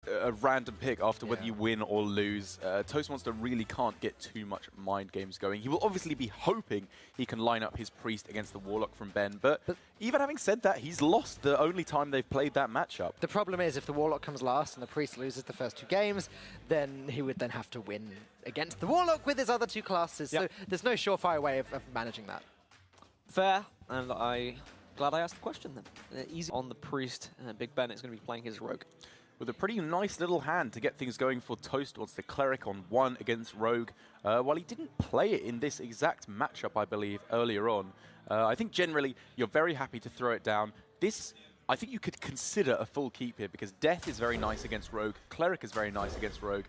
a random pick after whether you win or lose. Toastmonster really can't get too much mind games going. He will obviously be hoping he can line up his Priest against the Warlock from Ben, but even having said that, he's lost the only time they've played that matchup. The problem is if the Warlock comes last and the Priest loses the first 2 games, then he would then have to win against the Warlock with his other 2 classes. So there's no surefire way of managing that. Fair, and glad I asked the question then. Easy on the Priest, BigBen is going to be playing his Rogue. With a pretty nice little hand to get things going for Toastmonster, Cleric on 1 against Rogue. While he didn't play it in this exact matchup, I believe, earlier on, I think generally you're very happy to throw it down. This, I think you could consider a full keep here because Death is very nice against Rogue, Cleric is very nice against Rogue,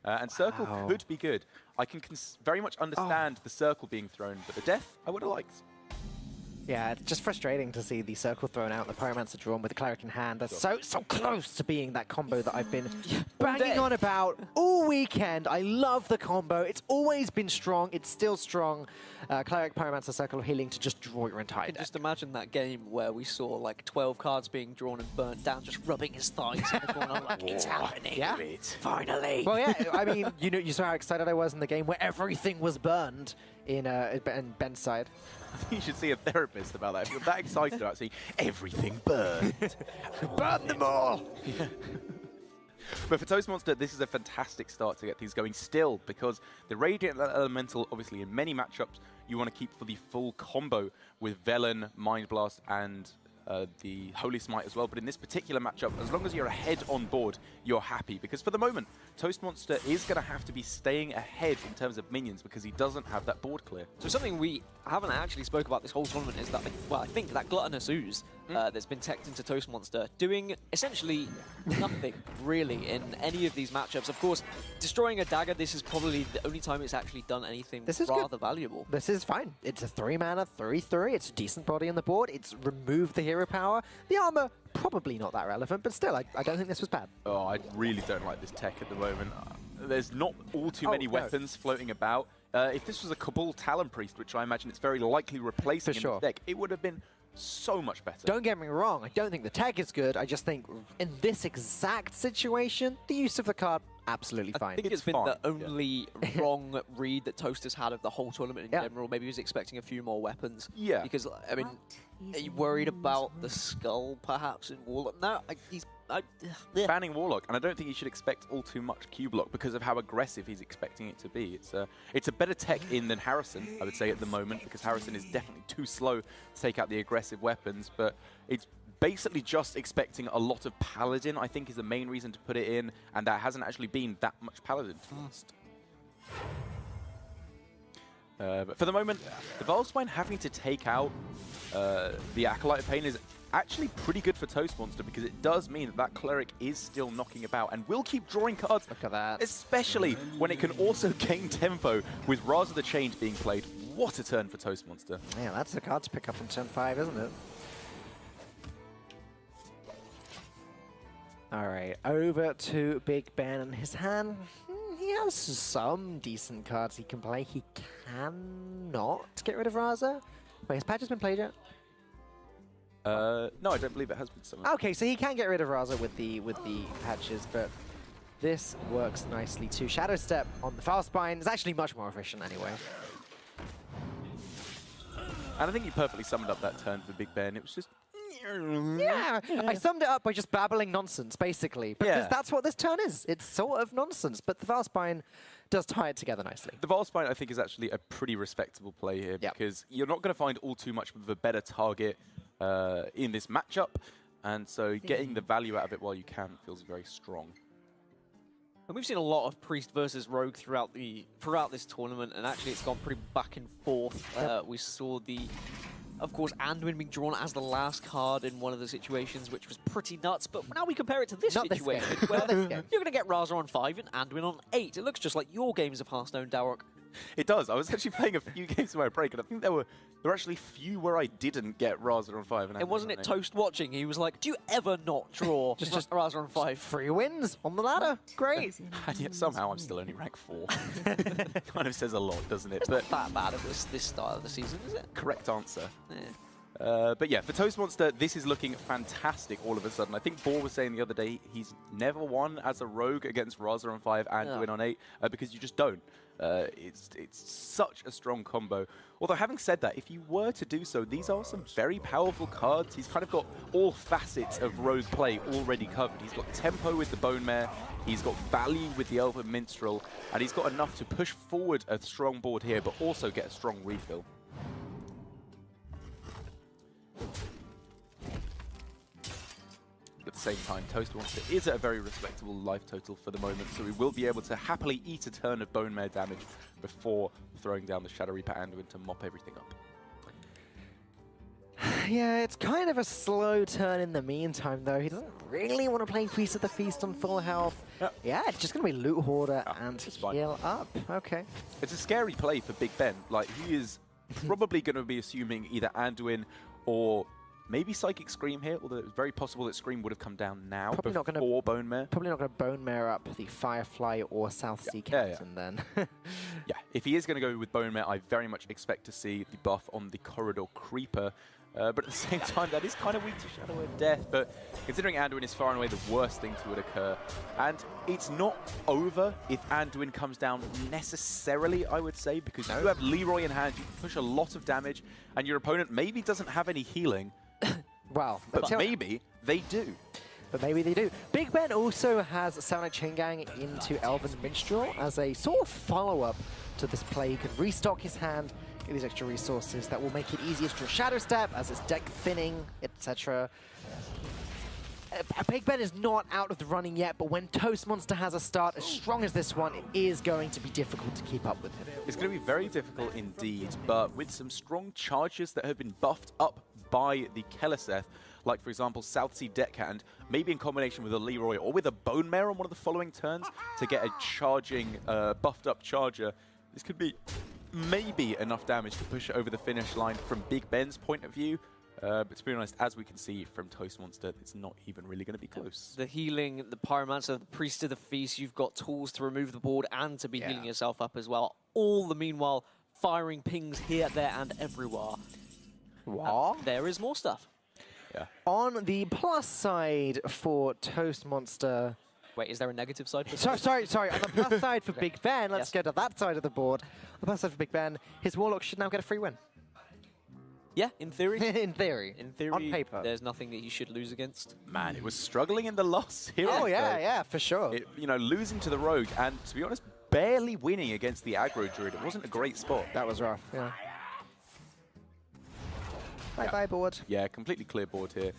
and Circle could be good. I can very much understand the Circle being thrown, but the Death I would have liked. Yeah, it's just frustrating to see the Circle thrown out, the Pyromancer drawn with the Cleric in hand. That's so close to being that combo that I've been banging on about all weekend. I love the combo. It's always been strong. It's still strong. Cleric, Pyromancer, Circle of Healing to just draw your entire deck. Just imagine that game where we saw like 12 cards being drawn and burnt down, just rubbing his thighs in the corner. I'm like, it's happening. Yeah. Finally. Well, yeah, I mean, you saw how excited I was in the game where everything was burned in Ben's side. I think you should see a therapist about that. If you're that excited about seeing everything burned, burn them all! But for Toastmonster, this is a fantastic start to get things going still, because the Radiant Elemental, obviously in many matchups, you want to keep for the full combo with Velen, Mind Blast, and the Holy Smite as well. But in this particular matchup, as long as you're ahead on board, you're happy. Because for the moment, Toastmonster is going to have to be staying ahead in terms of minions because he doesn't have that board clear. So something we haven't actually spoke about this whole tournament is that, well, I think that Gluttonous Ooze that's been teched into Toastmonster doing essentially nothing really in any of these matchups. Of course, destroying a dagger, this is probably the only time it's actually done anything rather valuable. This is fine. It's a 3-mana, 3/3. It's a decent body on the board. It's removed the hero power. The armor, probably not that relevant, but still, I don't think this was bad. Oh, I really don't like this tech at the moment. There's not all too many weapons floating about. If this was a Cabal Talon Priest, which I imagine it's very likely replacing in the deck, it would have been so much better. Don't get me wrong, I don't think the tech is good. I just think in this exact situation, the use of the card, absolutely fine. I think it's been the only wrong read that Toast has had of the whole tournament in general. Maybe he was expecting a few more weapons. Yeah. Because, I mean, are you worried about the skull, perhaps, in Warlock? No, banning Warlock, and I don't think you should expect all too much Q-Block because of how aggressive he's expecting it to be. It's a better tech in than Harrison, I would say, at the moment, because Harrison is definitely too slow to take out the aggressive weapons, but it's basically just expecting a lot of Paladin, I think, is the main reason to put it in, and there hasn't actually been that much Paladin fast. But for the moment, the Valspine having to take out the Acolyte of Pain is actually pretty good for Toastmonster because it does mean that Cleric is still knocking about and will keep drawing cards. Look at that. Especially when it can also gain tempo with Raz of the Chains being played. What a turn for Toastmonster. Yeah, that's a card to pick up on turn 5, isn't it? All right, over to BigBen and his hand. He has some decent cards he can play. He cannot get rid of Raza. Wait, his patch has been played yet? No, I don't believe it has been summoned. Okay, so he can get rid of Raza with the patches, but this works nicely too. Shadow Step on the Valspine is actually much more efficient anyway. And I think you perfectly summed up that turn for BigBen. It was just... Yeah, I summed it up by just babbling nonsense, basically. Because that's what this turn is. It's sort of nonsense, but the Valspine does tie it together nicely. The Valspine, I think, is actually a pretty respectable play here because you're not going to find all too much of a better target in this matchup, and so getting the value out of it while you can feels very strong. And we've seen a lot of Priest versus Rogue throughout this tournament, and actually it's gone pretty back and forth. We saw of course, Anduin being drawn as the last card in one of the situations, which was pretty nuts. But now we compare it to this situation, where you're going to get Raza on 5 and Anduin on 8. It looks just like your games of Hearthstone, Darok. It does. I was actually playing a few games of my break, and I think there were actually few where I didn't get Raza on 5. And wasn't it Toast watching? He was like, do you ever not draw just Raza on 5? 3 wins on the ladder. Great. And yet somehow I'm still only rank 4. Kind of says a lot, doesn't it? It's not that bad at this start of the season, is it? Correct answer. Yeah. But yeah, for Toastmonster, this is looking fantastic all of a sudden. I think Boar was saying the other day he's never won as a rogue against Raza on 5 and win on 8 because you just don't. It's such a strong combo. Although having said that, if you were to do so, these are some very powerful cards. He's kind of got all facets of rogue play already covered. He's got tempo with the Bone Mare, he's got value with the Elven Minstrel, and he's got enough to push forward a strong board here, but also get a strong refill. At the same time, Toastmonster is at a very respectable life total for the moment, so we will be able to happily eat a turn of Bone Mare damage before throwing down the Shadow Reaper Anduin to mop everything up. Yeah, it's kind of a slow turn in the meantime, though. He doesn't really want to play Feast of the Feast on full health. Yep. Yeah, it's just going to be Loot Hoarder and it's fine. heal up. Okay. It's a scary play for BigBen. Like, he is probably going to be assuming either Anduin or maybe Psychic Scream here, although it's very possible that Scream would have come down now Probably not gonna- before Bone Mare. Probably not going to Bone Mare up the Firefly or South Sea Captain then. Yeah, if he is going to go with Bone Mare, I very much expect to see the buff on the Corridor Creeper. But at the same time, that is kind of weak to Shadow of Death. But considering Anduin is far and away the worst thing to would occur, and it's not over if Anduin comes down necessarily, I would say, because you have Leroy in hand, you can push a lot of damage, and your opponent maybe doesn't have any healing. Well, But maybe they do. But maybe they do. BigBen also has Psionic Chaingang into Elven Minstrel as a sort of follow-up to this play. He can restock his hand, get these extra resources that will make it easier to Shadow Step as it's deck thinning, etc. BigBen is not out of the running yet, but when Toastmonster has a start as strong as this one, it is going to be difficult to keep up with him. It's going to be very difficult indeed, but with some strong charges that have been buffed up by the Keleseth, like for example South Sea Deckhand, maybe in combination with a Leroy or with a Bone Mare on one of the following turns to get a charging, buffed up charger, this could be maybe enough damage to push it over the finish line from BigBen's point of view. But to be honest, as we can see from Toastmonster, it's not even really going to be close. The healing, the Pyromancer, the Priest of the Feast, you've got tools to remove the board and to be healing yourself up as well. All the meanwhile, firing pings here, there, and everywhere. What? There is more stuff. Yeah. On the plus side for Toastmonster... Wait, is there a negative side? For Sorry. On the plus side for BigBen, let's go to that side of the board. On the plus side for BigBen, his Warlock should now get a free win. Yeah, in theory. In theory. In theory, on paper. there's nothing that he should lose against. Man, it was struggling in the loss here. Oh, yeah, for sure. You know, losing to the Rogue and, to be honest, barely winning against the Aggro Druid. It wasn't a great spot. That was rough, yeah. Bye-bye, board. Yeah, completely clear board here.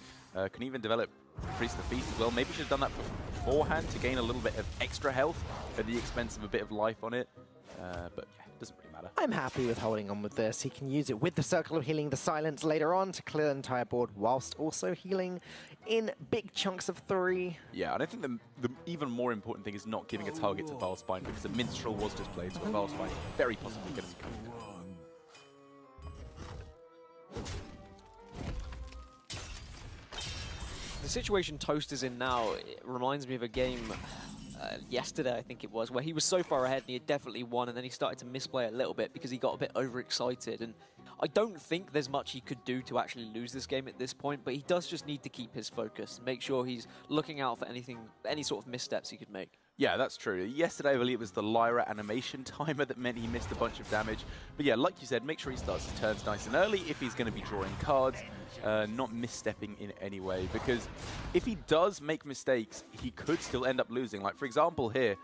Can even develop Priest of the Feast as well. Maybe should have done that beforehand to gain a little bit of extra health at the expense of a bit of life on it. But yeah, it doesn't really matter. I'm happy with holding on with this. He can use it with the Circle of Healing, the Silence later on to clear the entire board whilst also healing in big chunks of 3. Yeah, and I think the even more important thing is not giving a target to Valspine because the Minstrel was just played, so Valspine very possibly going to be coming down. The situation Toast is in now, it reminds me of a game yesterday, I think it was, where he was so far ahead and he had definitely won, and then he started to misplay a little bit because he got a bit overexcited. And I don't think there's much he could do to actually lose this game at this point, but he does just need to keep his focus, make sure he's looking out for anything, any sort of missteps he could make. Yeah, that's true. Yesterday, I believe it was the Lyra animation timer that meant he missed a bunch of damage. But yeah, like you said, make sure he starts his turns nice and early if he's going to be drawing cards, not misstepping in any way. Because if he does make mistakes, he could still end up losing. Like, for example, here,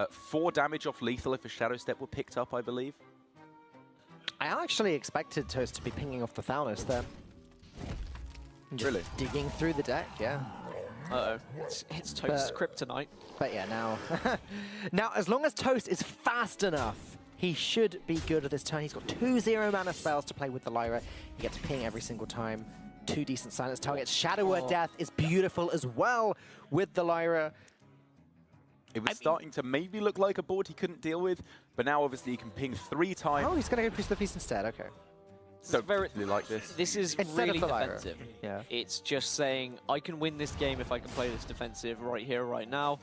4 damage off lethal if a Shadow Step were picked up, I believe. I actually expected Toast to be pinging off the Thalnos there. Just Really? digging through the deck, yeah. Uh-oh. It's Toast's kryptonite. But yeah, now... now, as long as Toast is fast enough, he should be good at this turn. He's got 2 0-mana spells to play with the Lyra. He gets ping every single time. 2 decent silence targets. Shadow of Death is beautiful as well with the Lyra. It was starting to maybe look like a board he couldn't deal with, but now obviously he can ping 3 times. Oh, he's going to go Priest of the Feast instead, okay. So very like this. This is Instead of really the Lyra. defensive. Yeah. It's just saying, I can win this game if I can play this defensive right here, right now.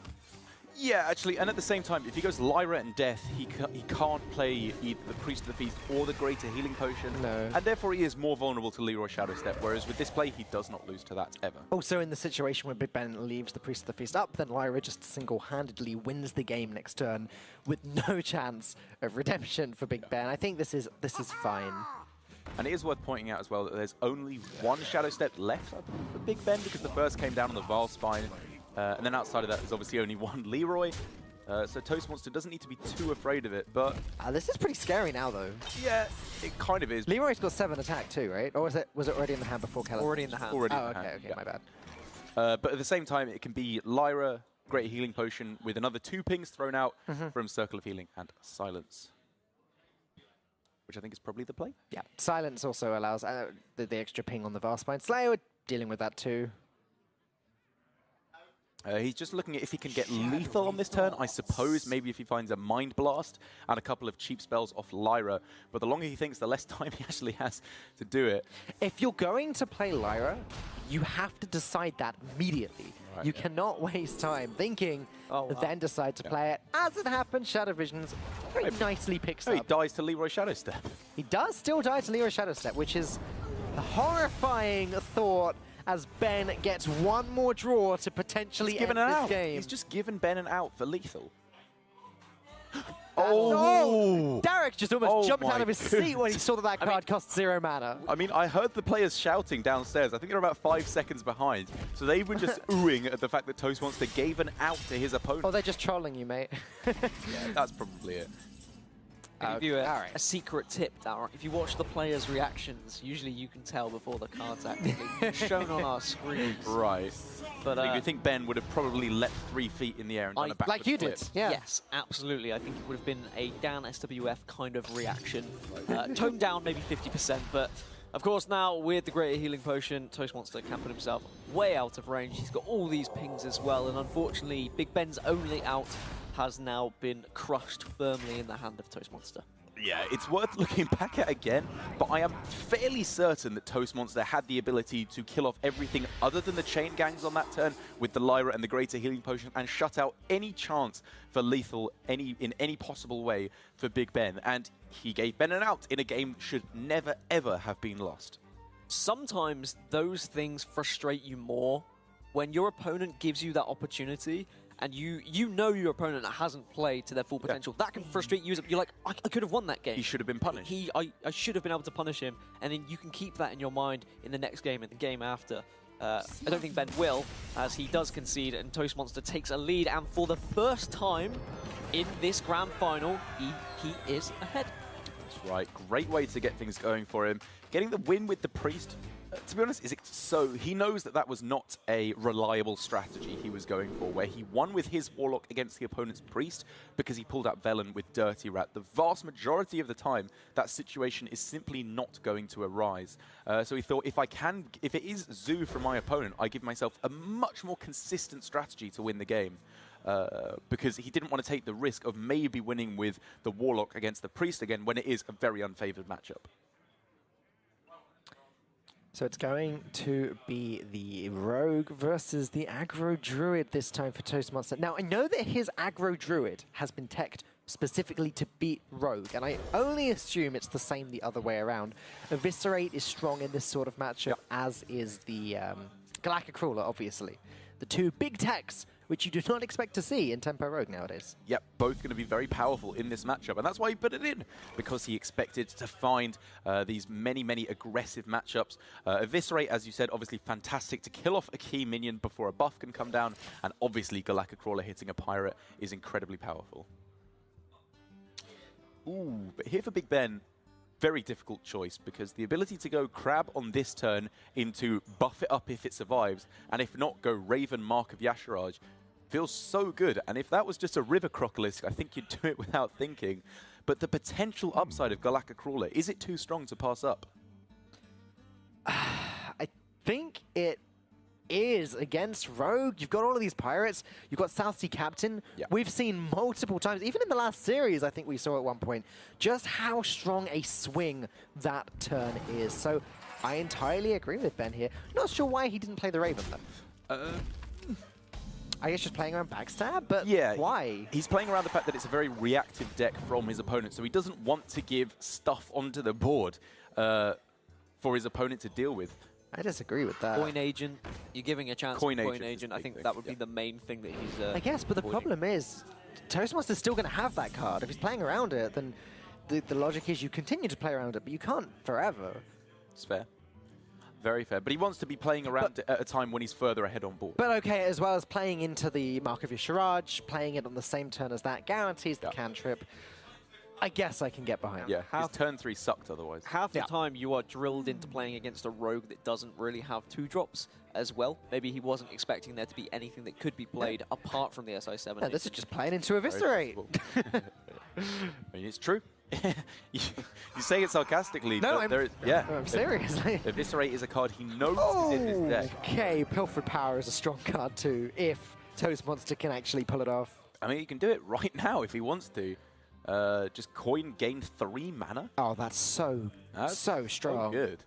Yeah, actually, and at the same time, if he goes Lyra and Death, he can't play either the Priest of the Feast or the Greater Healing Potion. No. And therefore he is more vulnerable to Leroy Shadow Step, whereas with this play, he does not lose to that ever. Also, in the situation where BigBen leaves the Priest of the Feast up, then Lyra just single-handedly wins the game next turn with no chance of redemption for BigBen. I think this is fine. And it is worth pointing out as well that there's only one Shadow Step left, I believe, for BigBen, because the first came down on the Vile Spine. And then outside of that, there's obviously only one Leroy. So Toastmonster doesn't need to be too afraid of it, but... This is pretty scary now, though. Yeah, it kind of is. Leroy's got 7 attack too, right? Or was it already in the hand before Keller? Already in the hand. Already Oh, in the okay, hand, okay, yeah. my bad. But at the same time, it can be Lyra, Great Healing Potion, with another 2 pings thrown out from Circle of Healing and Silence. Which I think is probably the play. Yeah, Silence also allows the extra ping on the Vile Spine. Slayer dealing with that too. He's just looking at if he can get lethal on this turn, I suppose. Maybe if he finds a Mind Blast and a couple of cheap spells off Lyra. But the longer he thinks, the less time he actually has to do it. If you're going to play Lyra, you have to decide that immediately. Right, you cannot waste time thinking, then decide to play it. As it happens, Shadow Visions very nicely picks He up. dies to Leroy Shadow Step. He does still die to Leroy Shadow Step, which is a horrifying thought as Ben gets one more draw to potentially end this game. He's just given Ben an out for lethal. Oh! Derek just almost jumped out my of his seat when he saw that card cost 0 mana. I mean, I heard the players shouting downstairs. I think they're about 5 seconds behind. So they were just oohing at the fact that Toastmonster gave an out to his opponent. Oh, they're just trolling you, mate. Yeah, that's probably it. I'll give you a secret tip, Darren. If you watch the players' reactions, usually you can tell before the card's actually shown on our screen. Right. But you think Ben would have probably leapt 3 feet in the air and done a backward like you flip. did, yeah. Yes, absolutely. I think it would have been a down SWF kind of reaction. Toned down maybe 50%, but of course now with the Greater Healing Potion, Toastmonster can put himself way out of range. He's got all these pings as well, and unfortunately BigBen's only out has now been crushed firmly in the hand of Toastmonster. Yeah, it's worth looking back at again, but I am fairly certain that Toastmonster had the ability to kill off everything other than the chain gangs on that turn with the Lyra and the Greater Healing Potion and shut out any chance for lethal in any possible way for BigBen. And he gave Ben an out in a game that should never, ever have been lost. Sometimes those things frustrate you more when your opponent gives you that opportunity and you know your opponent hasn't played to their full potential. That can frustrate you. You're like, I could have won that game. He should have been punished. I should have been able to punish him, and then you can keep that in your mind in the next game and the game after. I don't think Ben will, as he does concede, and Toastmonster takes a lead, and for the first time in this grand final, he is ahead. That's right. Great way to get things going for him. Getting the win with the Priest, to be honest, he knows that that was not a reliable strategy he was going for, where he won with his Warlock against the opponent's Priest because he pulled out Velen with Dirty Rat. The vast majority of the time, that situation is simply not going to arise. So he thought, if it is Zoo from my opponent, I give myself a much more consistent strategy to win the game. Because he didn't want to take the risk of maybe winning with the Warlock against the Priest again when it is a very unfavored matchup. So it's going to be the Rogue versus the Aggro Druid this time for Toastmonster. Now, I know that his Aggro Druid has been teched specifically to beat Rogue, and I only assume it's the same the other way around. Eviscerate is strong in this sort of matchup, as is the Galacticrawler, obviously. The two big techs, which you do not expect to see in Tempo Rogue nowadays. Yep, both going to be very powerful in this matchup, and that's why he put it in, because he expected to find these many aggressive matchups. Eviscerate, as you said, obviously fantastic to kill off a key minion before a buff can come down, and obviously Galacticrawler hitting a pirate is incredibly powerful. Ooh, but here for BigBen, very difficult choice, because the ability to go Crab on this turn into buff it up if it survives, and if not, go Raven Mark of Yasharaj, feels so good. And if that was just a River Crocolisk, I think you'd do it without thinking. But the potential upside of Galacticrawler, is it too strong to pass up? I think it is against Rogue. You've got all of these pirates. You've got South Sea Captain. Yeah. We've seen multiple times, even in the last series, I think we saw at one point, just how strong a swing that turn is. So I entirely agree with Ben here. Not sure why he didn't play the Raven, though. I guess just playing around backstab, but Yeah, why? He's playing around the fact that it's a very reactive deck from his opponent, so he doesn't want to give stuff onto the board for his opponent to deal with. I disagree with that. Coin agent, you're giving a chance Coin to coin agent is agent. the I big think thing, that would be yeah. the main thing that he's I guess, but the avoiding. problem is Toastmonster's still going to have that card. If he's playing around it, then the logic is you continue to play around it, but you can't forever. It's fair. Very fair. But he wants to be playing around it at a time when he's further ahead on board. But okay, as well as playing into the Mark of your Shiraj, playing it on the same turn as that guarantees the cantrip. I guess I can get behind. Yeah, his turn 3 sucked otherwise. Half the time you are drilled into playing against a rogue that doesn't really have 2-drops as well. Maybe he wasn't expecting there to be anything that could be played apart from the SI7. No, this is just playing into Eviscerate. I mean, it's true. you say it sarcastically, No, but I'm, there is, yeah. I'm serious. Eviscerate is a card he knows is in his deck. Okay, Pilfered Power is a strong card too, if Toastmonster can actually pull it off. I mean, he can do it right now if he wants to. Just coin, gain 3 mana. Oh, that's so strong. So good.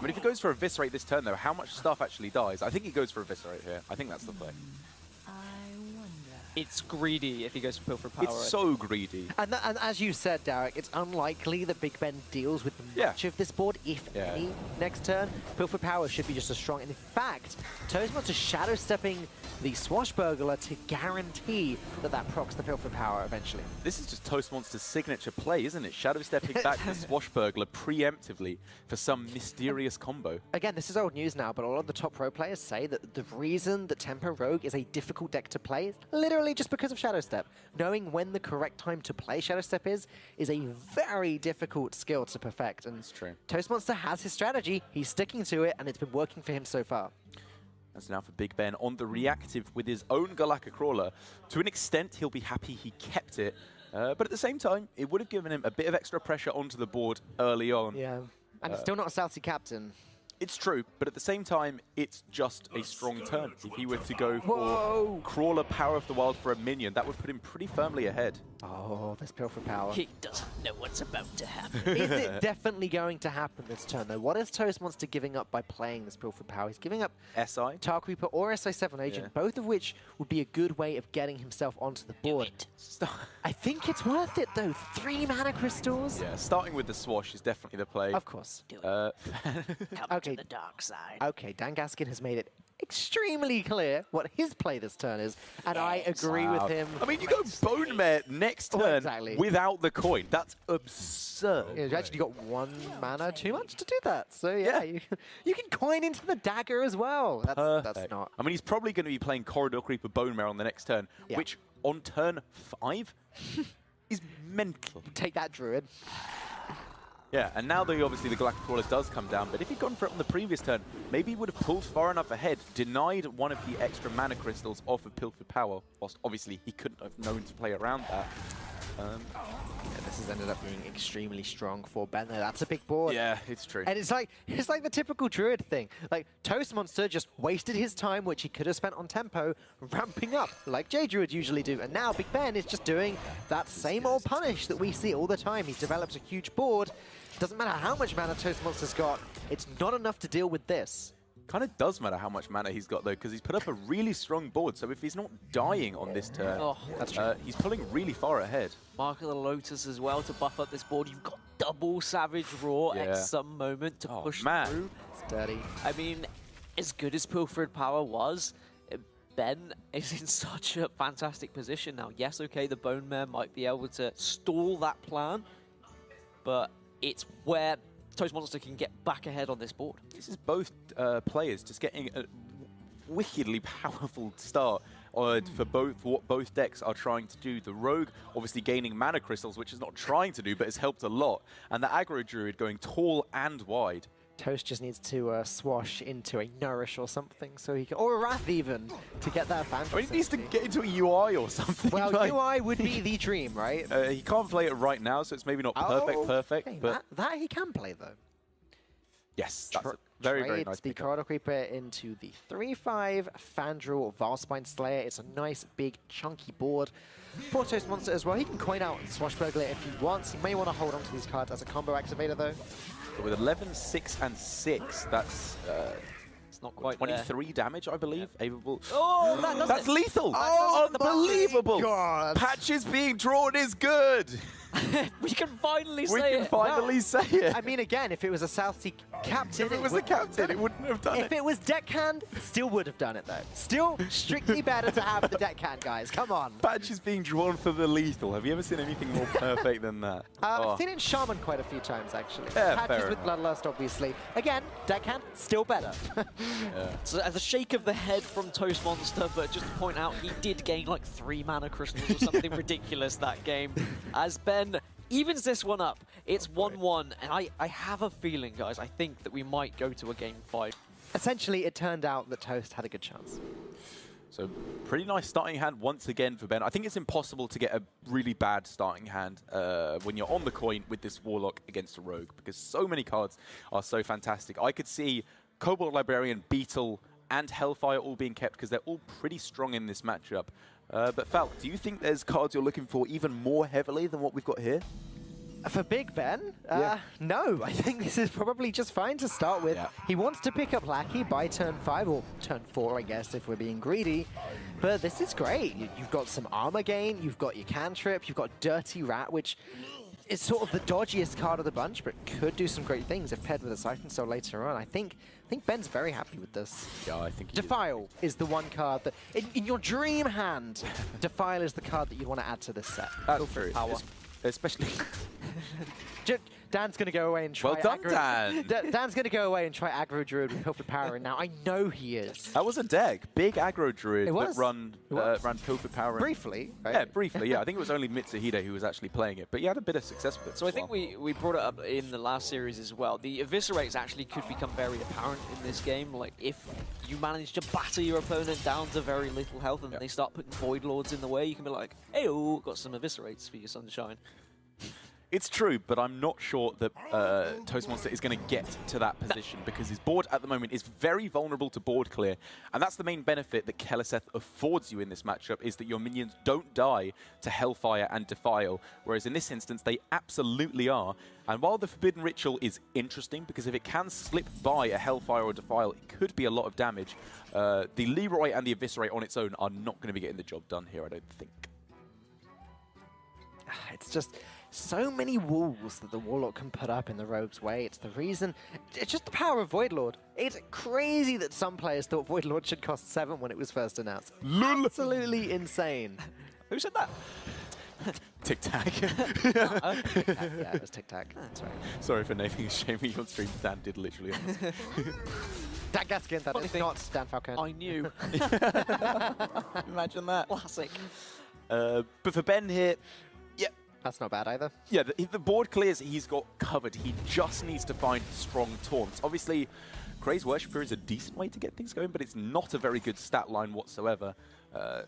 But if he goes for Eviscerate this turn, though, how much stuff actually dies? I think he goes for Eviscerate here. I think that's the play. It's greedy if he goes for Pilfered Power. It's so greedy. And as you said, Derek, it's unlikely that BigBen deals with much of this board, if any, next turn. Pilfered Power should be just as strong. And in fact, Toastmonster shadow stepping the Swashbuckler to guarantee that procs the Pilfered Power eventually. This is just Toastmonster's signature play, isn't it? Shadow stepping back the Swashbuckler preemptively for some mysterious combo. Again, this is old news now, but a lot of the top pro players say that the reason that Tempo Rogue is a difficult deck to play is literally just because of Shadow Step. Knowing when the correct time to play Shadow Step is a very difficult skill to perfect. And That's true. Toastmonster has his strategy, he's sticking to it, and it's been working for him so far. That's now for BigBen on the reactive with his own Galactic Crawler. To an extent, he'll be happy he kept it. But at the same time, it would have given him a bit of extra pressure onto the board early on. Yeah, and it's still not a Salty Captain. It's true, but at the same time, it's just a strong turn. If he were to go for Whoa. Crawler, Power of the Wild for a minion, that would put him pretty firmly ahead. Oh, this Pilfered Power. He doesn't know what's about to happen. Is it definitely going to happen this turn, though? What is Toastmonster giving up by playing this Pilfered Power? He's giving up SI? Tar Creeper or SI7 Agent, both of which would be a good way of getting himself onto the board. I think it's worth it, though. 3 mana crystals? Yeah, starting with the Swash is definitely the play. Of course. Come Okay. to the dark side. Okay, Dan Gaskin has made it extremely clear what his play this turn is, and I agree with him. I mean, you go Bone Mare next Oh, turn exactly. without the coin. That's absurd. Yeah, you actually got 1 mana too much to do that. So yeah, you can coin into the dagger as well. That's Perfect. not. I mean, he's probably going to be playing Corridor Creeper Bone Mare on the next turn, Yeah. which on turn 5 is mental. Take that, Druid. Yeah, and now that obviously the Galactic Crawler does come down, but if he'd gone for it on the previous turn, maybe he would have pulled far enough ahead, denied one of the extra mana crystals off of Pilfered Power, whilst obviously he couldn't have known to play around that. Yeah, this has ended up being extremely strong for Ben there. That's a big board. Yeah, it's true. And it's like the typical Druid thing. Like, Toastmonster just wasted his time, which he could have spent on tempo, ramping up, like J-Druid usually do. And now BigBen is just doing that same old punish that we see all the time. He's developed a huge board. Doesn't matter how much mana Toastmonster's got, it's not enough to deal with this. Kind of does matter how much mana he's got, though, because he's put up a really strong board. So if he's not dying on this turn, that's true. He's pulling really far ahead. Mark of the Lotus as well to buff up this board. You've got double Savage Roar at some moment to push through. It's dirty. I mean, as good as Pilfered Power was, Ben is in such a fantastic position now. Yes, okay, the Bone Mare might be able to stall that plan, but it's where Toastmonster can get back ahead on this board. This is both players just getting a wickedly powerful start for what both decks are trying to do. The Rogue obviously gaining mana crystals, which is not trying to do, but has helped a lot. And the Aggro Druid going tall and wide. Toast just needs to swash into a Nourish or something, so he can, or a Wrath even, to get that fan. I mean, he needs to get into a UI or something. Well, like, UI would be the dream, right? he can't play it right now, so it's maybe not perfect, Okay, but that he can play, though. yes, that's a very, very nice Trades the pickup. Corridor Creeper into the 3/5 Fandral Valspine Slayer. It's a nice, big, chunky board. For Toastmonster as well, he can coin out Swashbuckler if he wants. He may want to hold on to these cards as a combo activator, though. But with 11, 6, and 6, that's It's not quite 23 damage, I believe. Able. Oh, that does That's it. lethal! Oh Unbelievable! my God. Patches being drawn is good! We can finally We say can it. finally say it. I mean, again, if it was a South Sea captain, If it was the captain, it wouldn't have done If it. it was deckhand, still would have done it though. Still strictly better to have the deckhand, guys. Come on. Patches being drawn for the lethal. Have you ever seen anything more perfect than that? Oh. I've seen it in Shaman quite a few times, actually. Yeah, Patches fair with enough. Bloodlust, obviously. Again, deckhand, still better. So as a shake of the head from Toastmonster, but just to point out, he did gain like 3 mana crystals or something ridiculous that game. As Ben evens this one up, it's 1-1, and I have a feeling, guys, I think that we might go to a game 5. Essentially, it turned out that Toast had a good chance. So pretty nice starting hand once again for Ben. I think it's impossible to get a really bad starting hand when you're on the coin with this Warlock against a Rogue, because so many cards are so fantastic. I could see Kobold Librarian, Beetle, and Hellfire all being kept because they're all pretty strong in this matchup. But Falk, do you think there's cards you're looking for even more heavily than what we've got here? For Big Ben, Yeah. no. I think this is probably just fine to start with. Yeah. He wants to pick up Lackey by turn 5, or turn 4, I guess, if we're being greedy. But this is great. You've got some armor gain, you've got your cantrip, you've got Dirty Rat, which is sort of the dodgiest card of the bunch, but could do some great things if paired with a Siphon Soul later on. I think Ben's very happy with this. Yeah, I think he Defile is the one card that, in your dream hand, Defile is the card that you'd want to add to this set. That's true. Power. Especially... Dan's going to go away and try Well done, aggro. Dan. Dan's going to go away and try aggro Druid with Pilfered Power, and now I know he is. That was a deck. Big aggro druid It was. that ran Pilfered Power. and- Briefly, right? Yeah, briefly, yeah. I think it was only Mitsuhide who was actually playing it, but he had a bit of success with it. So I as think well. we brought it up in the last series as well. The Eviscerates actually could become very apparent in this game. Like, if you manage to batter your opponent down to very little health and they start putting Void Lords in the way, you can be like, hey-oh, got some Eviscerates for your sunshine. It's true, but I'm not sure that Toastmonster is going to get to that position because his board at the moment is very vulnerable to board clear, and that's the main benefit that Keleseth affords you in this matchup, is that your minions don't die to Hellfire and Defile, whereas in this instance they absolutely are. And while the Forbidden Ritual is interesting, because if it can slip by a Hellfire or Defile, it could be a lot of damage, the Leroy and the Eviscerate on its own are not going to be getting the job done here, I don't think. It's just so many walls that the Warlock can put up in the Rogue's way. It's the reason. It's just the power of Void Lord. It's crazy that some players thought Void Lord should cost 7 when it was first announced. Absolutely insane. Who said that? Tic Tac. Yeah, it was Tic Tac. That's right. Sorry for naming and shaming on stream. Dan did literally. Dan Gaskin, that Funny is thing, not Dan Falcone. I knew. Imagine that. Classic. But for Ben here, yeah, That's not bad either. yeah, the board clears he's got covered. He just needs to find strong taunts. Obviously, Craze Worshipper is a decent way to get things going, but it's not a very good stat line whatsoever.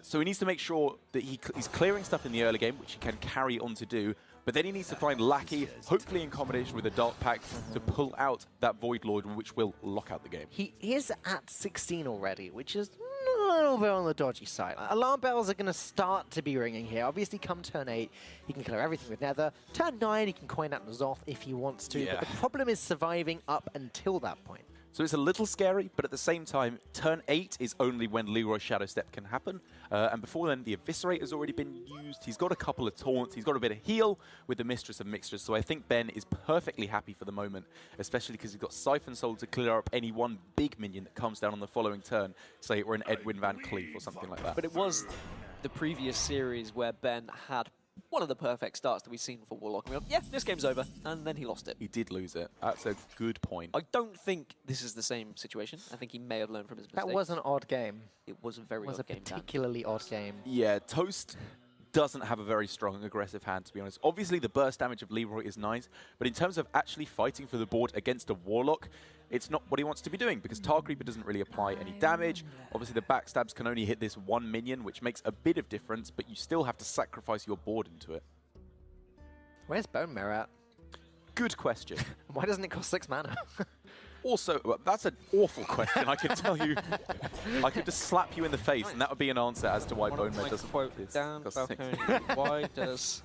So he needs to make sure that he's clearing stuff in the early game, which he can carry on to do, but then he needs to find Lackey, hopefully in combination with a Dark Pact, to pull out that Void Lord, which will lock out the game. He is at 16 already, which is a little bit on the dodgy side. Alarm bells are going to start to be ringing here. Obviously, come turn 8, he can clear everything with Nether. Turn 9, he can coin out N'Zoth if he wants to. Yeah. But the problem is surviving up until that point. So it's a little scary, but at the same time, turn 8 is only when Leroy Shadow Step can happen. And before then, the Eviscerate has already been used. He's got a couple of taunts. He's got a bit of heal with the Mistress of Mixtures. So I think Ben is perfectly happy for the moment, especially because he's got Siphon Soul to clear up any one big minion that comes down on the following turn. Say it were an Edwin Van Cleef or something like that. But it was the previous series where Ben had one of the perfect starts that we've seen for Warlock. And we went, yeah, this game's over. And then he lost it. He did lose it. That's a good point. I don't think this is the same situation. I think he may have learned from his mistakes. That was an odd game. It was a very It was a odd game, Dan. particularly odd game. Yeah, Toast doesn't have a very strong aggressive hand, to be honest. Obviously, the burst damage of Leroy is nice, but in terms of actually fighting for the board against a Warlock, it's not what he wants to be doing, because Tar Creeper doesn't really apply any damage. Obviously, the backstabs can only hit this one minion, which makes a bit of difference, but you still have to sacrifice your board into it. Where's Bone Mirror at? Good question. Why doesn't it cost 6 mana? Also, well, that's an awful question. I can tell you, I could just slap you in the face, and that would be an answer as to why One Bone of Mirror my doesn't quote, this Dan cost 6. Falcone, why does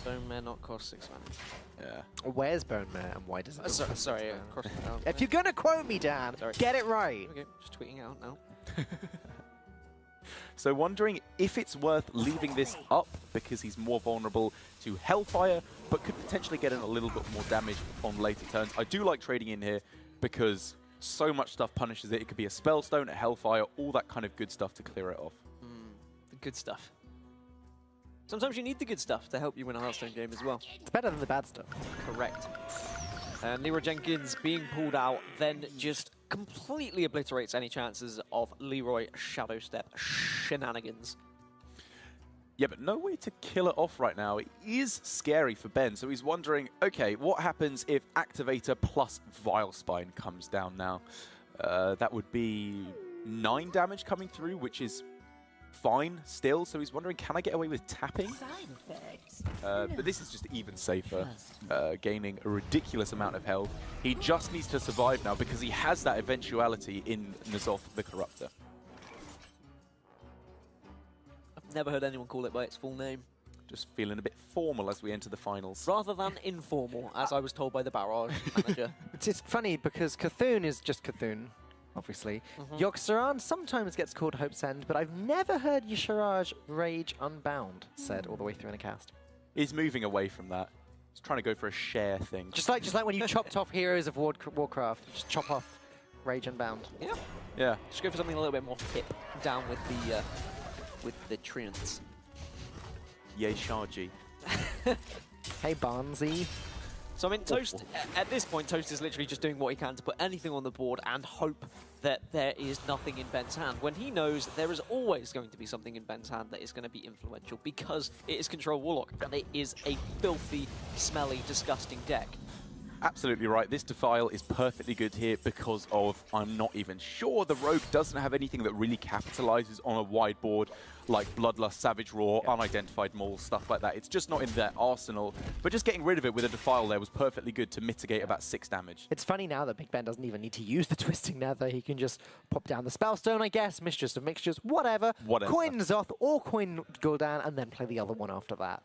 Bone Mare not cost 6 mana. Yeah. Where's Bone Mare and why does it? Sorry, crossed it out. If you're gonna quote me, Dan, Sorry. get it right. Okay, just tweeting out now. So wondering if it's worth leaving this up because he's more vulnerable to Hellfire, but could potentially get in a little bit more damage on later turns. I do like trading in here because so much stuff punishes it. It could be a Spellstone, a Hellfire, all that kind of good stuff to clear it off. The good stuff. Sometimes you need the good stuff to help you win a Hearthstone game as well. It's better than the bad stuff. Correct. And Leroy Jenkins being pulled out then just completely obliterates any chances of Leroy Shadow Step shenanigans. Yeah, but no way to kill it off right now. It is scary for Ben, so he's wondering, okay, what happens if Activator plus Vile Spine comes down now? That would be 9 damage coming through, which is fine still, so he's wondering, can I get away with tapping? But this is just even safer, gaining a ridiculous amount of health. He just needs to survive now because he has that eventuality in N'Zoth the Corruptor. I've never heard anyone call it by its full name. Just feeling a bit formal as we enter the finals. Rather than informal, as I was told by the Barrage manager. It's funny because Cthulhu is just Cthulhu, obviously. Yogg-Saron sometimes gets called Hope's End, but I've never heard Y'Shaarj Rage Unbound said all the way through in a cast. He's moving away from that. He's trying to go for a share thing. Just like when you chopped off Heroes of Warcraft, you just chop off Rage Unbound. Yeah. Yeah. Just go for something a little bit more hip down with the treants. Yay, Sharji. Hey, Barnsey. So I mean, Toast, at this point, Toast is literally just doing what he can to put anything on the board and hope that there is nothing in Ben's hand, when he knows there is always going to be something in Ben's hand that is going to be influential because it is Control Warlock, and it is a filthy, smelly, disgusting deck. Absolutely right. This Defile is perfectly good here because of, I'm not even sure, the Rogue doesn't have anything that really capitalizes on a wide board like Bloodlust, Savage Roar, Unidentified Maul, stuff like that. It's just not in their arsenal. But just getting rid of it with a Defile there was perfectly good to mitigate about 6 damage. It's funny now that BigBen doesn't even need to use the Twisting Nether. He can just pop down the Spellstone, I guess, Mistress of Mixtures, whatever. Coin N'Zoth or coin Gul'dan, and then play the other one after that.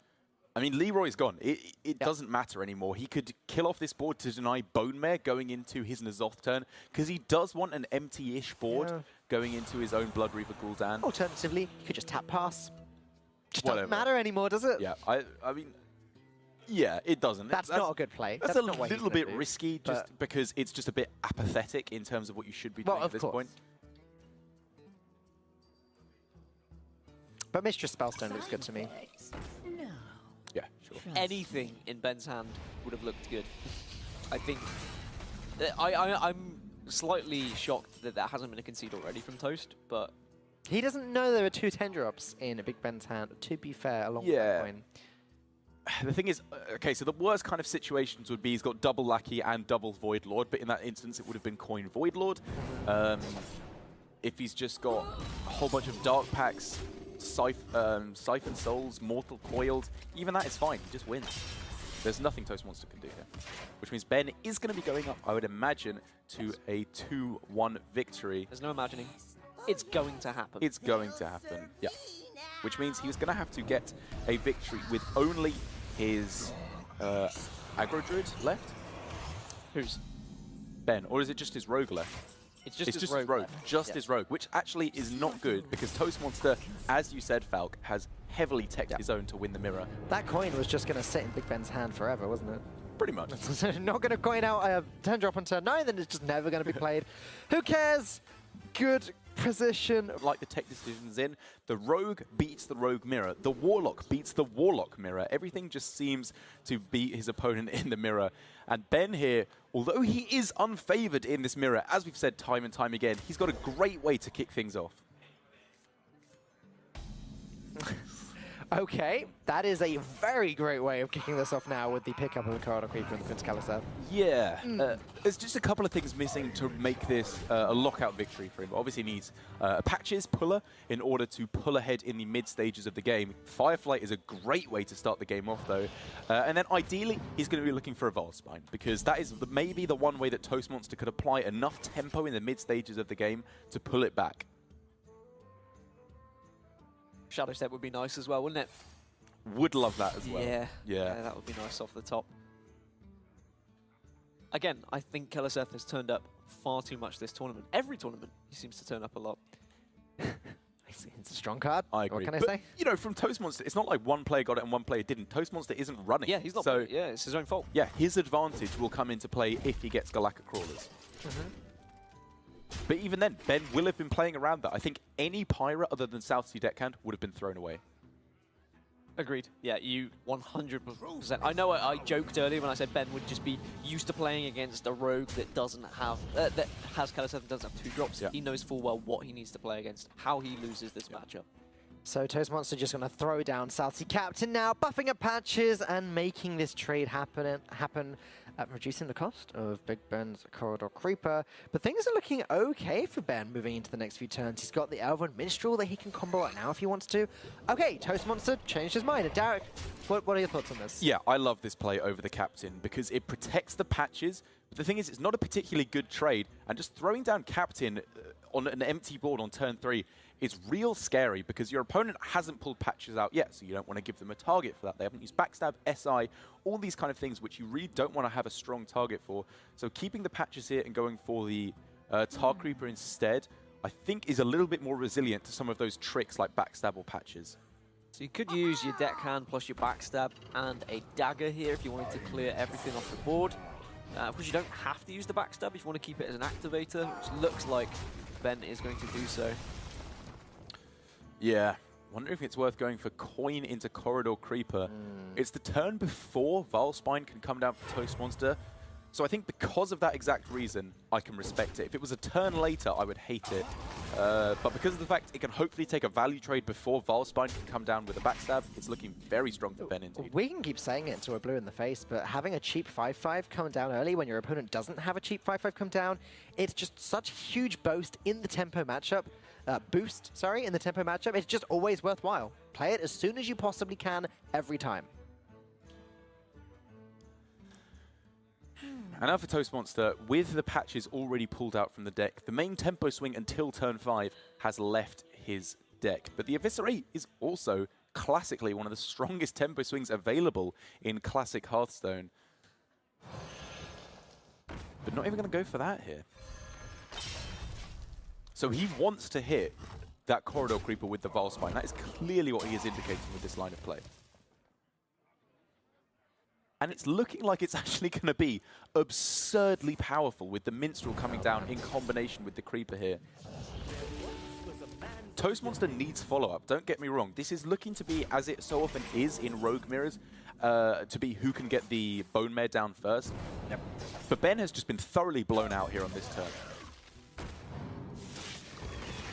I mean, Leroy's gone. It doesn't matter anymore. He could kill off this board to deny Bone Mare going into his N'Zoth turn, because he does want an empty-ish board going into his own Blood Reaver Gul'dan. Alternatively, you could just tap pass. Just Whatever. doesn't matter anymore, does it? Yeah, I mean, yeah, it doesn't. That's not a good play. That's not a what he's little gonna bit do. risky, just because it's just a bit apathetic in terms of what you should be doing at this point. But Mistress Spellstone looks good to me. Yeah, sure. Anything in Ben's hand would have looked good. I think. I'm slightly shocked that that hasn't been a concede already from Toast, but He doesn't know there are 2 10-drops in a BigBen's hand, to be fair, along with that coin. The thing is, okay, so the worst kind of situations would be he's got double Lackey and double Void Lord, but in that instance it would have been coin Void Lord. If he's just got a whole bunch of Dark Packs, Siphon Souls, Mortal Coiled, even that is fine, he just wins. There's nothing Toastmonster can do here. Which means Ben is going to be going up, I would imagine, to a 2-1 victory. there's no imagining. It's going to happen. It's going to happen, yeah. Which means he was going to have to get a victory with only his Aggro Druid left? Who's? Ben, or is it just his Rogue left? It's just his rogue. rogue. Just his Rogue, which actually is not good because Toastmonster, as you said, Falk, has heavily teched his own to win the mirror. That coin was just going to sit in BigBen's hand forever, wasn't it? Pretty much. Not going to coin out a 10-drop on turn 9, then it's just never going to be played. Who cares? Good position. Like the tech decisions in, the Rogue beats the Rogue mirror. The Warlock beats the Warlock mirror. Everything just seems to beat his opponent in the mirror. And Ben here, although he is unfavored in this mirror, as we've said time and time again, he's got a great way to kick things off. Okay, that is a very great way of kicking this off now with the pickup of the Corridor Creeper and the Prince Caliseth. Yeah, there's just a couple of things missing to make this a lockout victory for him. Obviously he needs a Patches puller in order to pull ahead in the mid stages of the game. Fireflight is a great way to start the game off though. And then ideally he's going to be looking for a Volspine because that is maybe the one way that Toastmonster could apply enough tempo in the mid stages of the game to pull it back. Shadow Step would be nice as well, wouldn't it? Would love that as well. Yeah, that would be nice off the top. Again, I think Keleseth has turned up far too much this tournament. Every tournament, he seems to turn up a lot. It's a strong card. I agree. What can I but, say? You know, from Toastmonster, it's not like one player got it and one player didn't. Toastmonster isn't running. Yeah, he's not. So, yeah, it's his own fault. yeah, his advantage will come into play if he gets Galactic Crawlers. But even then, Ben will have been playing around that. I think any Pyra other than South Sea Deckhand would have been thrown away. Agreed. Yeah, you 100%. I know I joked earlier when I said Ben would just be used to playing against a rogue that doesn't have that has Keleseth and doesn't have 2 drops. Yeah. He knows full well what he needs to play against, how he loses this matchup. So Toastmonster just going to throw down South Sea Captain now, buffing up patches and making this trade happen, reducing the cost of BigBen's Corridor Creeper. But things are looking okay for Ben moving into the next few turns. He's got the Elven Minstrel that he can combo right now if he wants to. Okay, Toastmonster changed his mind. And Derek, what are your thoughts on this? Yeah, I love this play over the Captain because it protects the patches. But the thing is, it's not a particularly good trade. And just throwing down Captain on an empty board on turn 3 is real scary because your opponent hasn't pulled patches out yet, so you don't want to give them a target for that. They haven't used Backstab, SI, all these kind of things which you really don't want to have a strong target for. So keeping the patches here and going for the Tar Creeper instead, I think is a little bit more resilient to some of those tricks like Backstab or patches. So you could use your deckhand plus your backstab and a dagger here if you wanted to clear everything off the board. Of course, you don't have to use the backstab if you want to keep it as an activator, which looks like Ben is going to do so. Yeah, wonder if it's worth going for coin into Corridor Creeper. It's the turn before Valspine can come down for Toastmonster. So I think because of that exact reason, I can respect it. If it was a turn later, I would hate it. But because of the fact it can hopefully take a value trade before Valspine can come down with a backstab, it's looking very strong for Ben indeed. We can keep saying it until we're blue in the face, but having a cheap 5/5 come down early when your opponent doesn't have a cheap 5/5 come down, it's just such a huge boost in the tempo matchup. In the tempo matchup. It's just always worthwhile. Play it as soon as you possibly can, every time. And now for Toastmonster, with the patches already pulled out from the deck, the main tempo swing until turn 5 has left his deck. But the Eviscerate is also classically one of the strongest tempo swings available in classic Hearthstone. But not even going to go for that here. So he wants to hit that Corridor Creeper with the Valspine. That is clearly what he is indicating with this line of play. And it's looking like it's actually going to be absurdly powerful with the Minstrel coming down in combination with the Creeper here. Toastmonster needs follow-up, don't get me wrong. This is looking to be, as it so often is in Rogue Mirrors, to be who can get the Bone Mare down first. Yep. But Ben has just been thoroughly blown out here on this turn.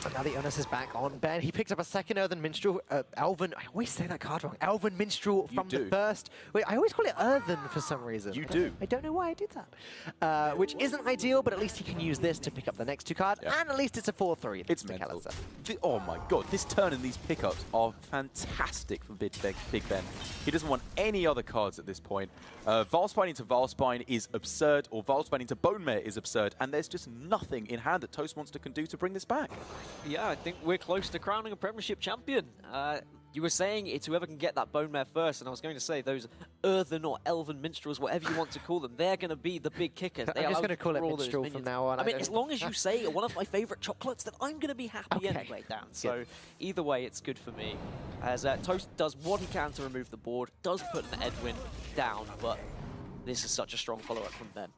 And now the onus is back on Ben. He picks up a second Earthen Minstrel. Elven, I always say that card wrong. Elven Minstrel from the first. Wait, I always call it Earthen for some reason. You do. I don't know why I do that. Which isn't ideal, but at least he can use this to pick up the next 2 cards. Yeah. And at least it's a 4/3. It's mental. Oh my god, this turn and these pickups are fantastic for Big Ben. He doesn't want any other cards at this point. Valspine into Valspine is absurd, or Valspine into Bone Mare is absurd, and there's just nothing in hand that Toastmonster can do to bring this back. Yeah, I think we're close to crowning a Premiership champion. You were saying it's whoever can get that Bone Mare first, and I was going to say those Earthen or Elven Minstrels, whatever you want to call them, they're going to be the big kickers. I'm just going to call it Minstrel from now on. I mean, as long as you say one of my favourite chocolates, then I'm going to be happy anyway, Dan. So either way, it's good for me. As Toast does what he can to remove the board, does put an Edwin down, but this is such a strong follow-up from Ben.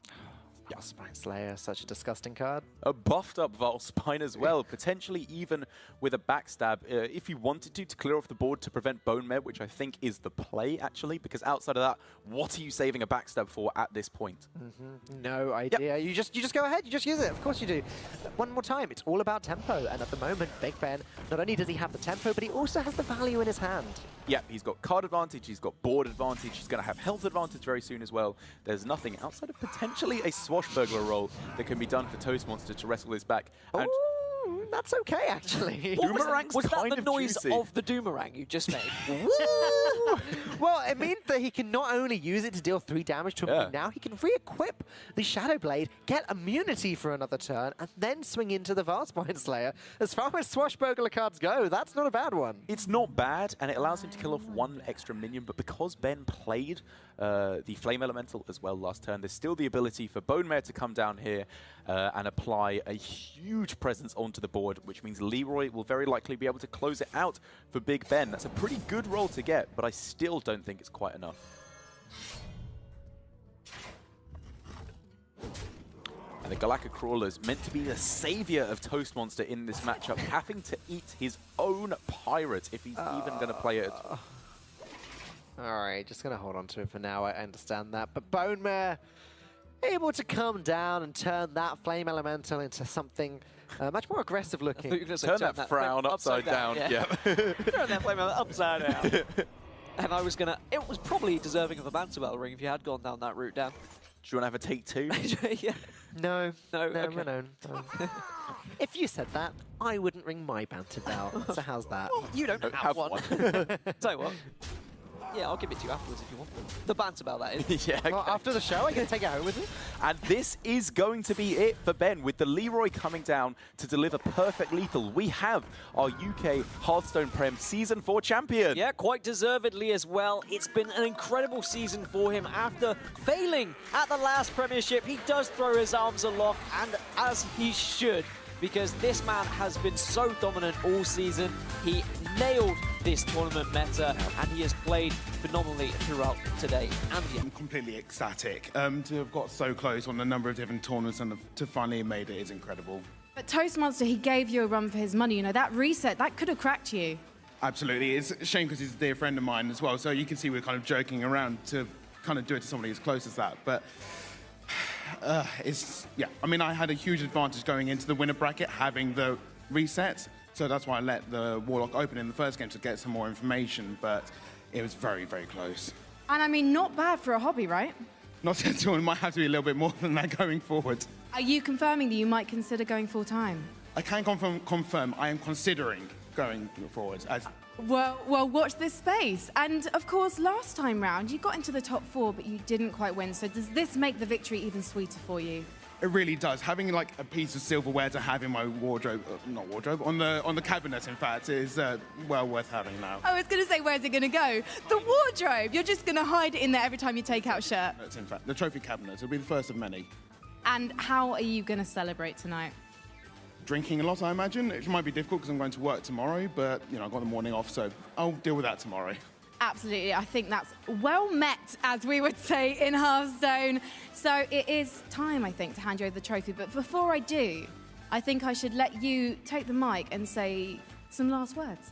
Yeah, Spine Slayer, such a disgusting card. A buffed up Valspine as well, potentially even with a backstab if you wanted to clear off the board to prevent Bone Mare, which I think is the play actually, because outside of that, what are you saving a backstab for at this point? No idea. Yep. You just go ahead, you just use it. Of course you do. One more time, it's all about tempo, and at the moment, BigBen, not only does he have the tempo, but he also has the value in his hand. Yeah, he's got card advantage, he's got board advantage, he's going to have health advantage very soon as well. There's nothing outside of potentially a swashbuckler roll that can be done for Toastmonster to wrestle this back. And that's okay, actually. What was that? Boomerang's Was that kind the of noise juicy. of the Doomerang you just made? Well, it means that he can not only use it to deal 3 damage to him, but now he can re-equip the Shadow Blade, get immunity for another turn, and then swing into the Vastbind Slayer. As far as swashbuckler cards go, that's not a bad one. It's not bad, and it allows him to kill off 1 extra minion, but because Ben played the Flame Elemental as well last turn, there's still the ability for Bone Mare to come down here and apply a huge presence onto the board, which means Leroy will very likely be able to close it out for Big Ben. That's a pretty good roll to get, but I still don't think it's quite enough. And the Galactic Crawler's meant to be the savior of Toastmonster in this matchup, having to eat his own pirate if he's even going to play it. All right, just going to hold on to it for now. I understand that. But Bone Mare able to come down and turn that Flame Elemental into something much more aggressive looking. Turn that frown upside down. Yeah. Turn that Flame Elemental upside down. And I was going to... It was probably deserving of a Banter Battle ring if you had gone down that route, Dan. Do you want to have a take 2? Yeah. No. Okay. No. If you said that, I wouldn't ring my Banter Bell. So how's that? You don't have one. Tell you what. Yeah, I'll give it to you afterwards if you want. The Banter Bell, that is. Yeah. Well, after the show, I can take it home with me. And this is going to be it for Ben, with the Leroy coming down to deliver perfect lethal. We have our UK Hearthstone Prem Season 4 champion. Yeah, quite deservedly as well. It's been an incredible season for him after failing at the last Premiership. He does throw his arms aloft, and as he should, because this man has been so dominant all season. He nailed this tournament meta, and he has played phenomenally throughout today and the I'm completely ecstatic. To have got so close on a number of different tournaments and to finally have made it is incredible. But Toastmonster, he gave you a run for his money. You know, that reset, that could have cracked you. Absolutely. It's a shame because he's a dear friend of mine as well, so you can see we're kind of joking around to kind of do it to somebody as close as that. But yeah, I mean, I had a huge advantage going into the winner bracket, having the resets, so that's why I let the Warlock open in the first game to get some more information, but it was very, very close. And I mean, not bad for a hobby, right? Not to it might have to be a little bit more than that going forward. Are you confirming that you might consider going full-time? I can confirm I am considering going forward. Well, watch this space. And of course, last time round, you got into the top 4, but you didn't quite win. So does this make the victory even sweeter for you? It really does. Having like a piece of silverware to have in my wardrobe, not wardrobe, on the cabinet, in fact, is well worth having now. I was going to say, where's it going to go? The wardrobe. You're just going to hide it in there every time you take out a shirt. That's in fact the trophy cabinet. It'll be the first of many. And how are you going to celebrate tonight? Drinking a lot, I imagine. It might be difficult because I'm going to work tomorrow, but you know, I've got the morning off, so I'll deal with that tomorrow. Absolutely. I think that's well met, as we would say in Hearthstone. So it is time, I think, to hand you over the trophy. But before I do, I think I should let you take the mic and say some last words.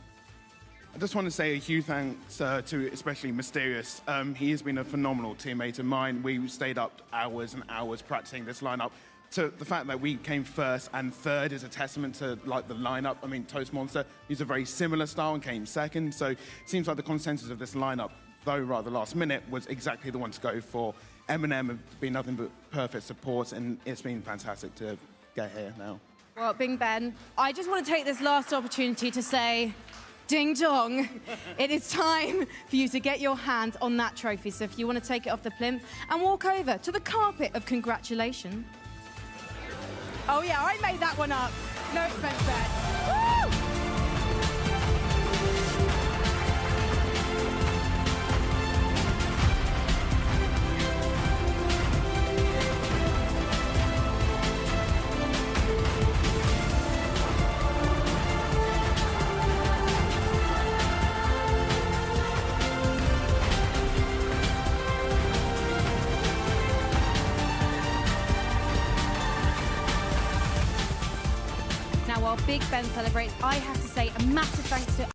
I just want to say a huge thanks to especially Mysterious. He has been a phenomenal teammate of mine. We stayed up hours and hours practicing this lineup. So the fact that we came first and third is a testament to like the lineup. I mean, Toastmonster used a very similar style and came second. So it seems like the consensus of this lineup, though rather last minute, was exactly the one to go for. Eminem have been nothing but perfect support, and it's been fantastic to get here now. Well, BigBen, I just want to take this last opportunity to say, ding dong, it is time for you to get your hands on that trophy. So if you want to take it off the plinth and walk over to the carpet of congratulations. Oh yeah, I made that one up. No expense spared. Woo! Now, while BigBen celebrates, I have to say a massive thanks to